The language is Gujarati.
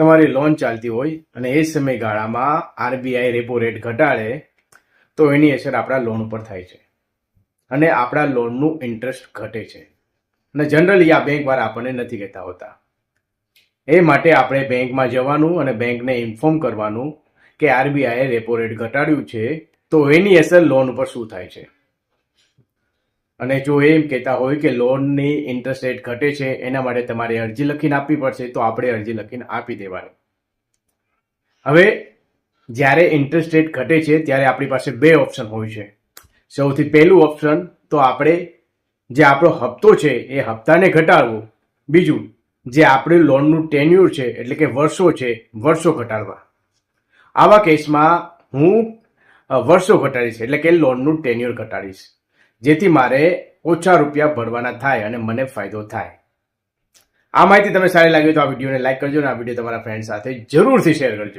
તમારી લોન ચાલતી હોય અને એ સમયગાળામાં આરબીઆઈ રેપો રેટ ઘટાડે તો એની અસર આપણા લોન ઉપર થાય છે અને આપણા લોનનું ઇન્ટરેસ્ટ ઘટે છે. અને જનરલી આ બેંકવાળા આપણને નથી કહેતા હોતા. એ માટે આપણે બેંકમાં જવાનું અને બેંકને ઇન્ફોર્મ કરવાનું કે આરબીઆઈએ રેપો રેટ ઘટાડ્યું છે તો એની અસર લોન ઉપર શું થાય છે. અને જો એમ કહેતા હોય કે લોનની ઇન્ટરેસ્ટ રેટ ઘટે છે એના માટે તમારે અરજી લખીને આપવી પડશે તો આપણે અરજી લખીને આપી દેવાની. હવે જ્યારે ઇન્ટરેસ્ટ રેટ ઘટે છે ત્યારે આપણી પાસે બે ઓપ્શન હોય છે. સૌથી પહેલું ઓપ્શન તો આપણે જે આપણો હપ્તો છે એ હપ્તાને ઘટાડવો. બીજું જે આપણું લોનનું ટેન્યુર છે એટલે કે વર્ષો છે વર્ષો ઘટાડવા. આવા કેસમાં હું વર્ષો ઘટાડીશ એટલે કે લોનનું ટેન્યુર ઘટાડીશ જેથી મારે ઓછા રૂપિયા ભરવાના થાય અને મને ફાયદો થાય. આ માહિતી તમને સારી લાગી તો આ વિડીયોને લાઈક કરજો અને આ વિડીયો તમારા ફ્રેન્ડ સાથે જરૂરથી શેર કરજો.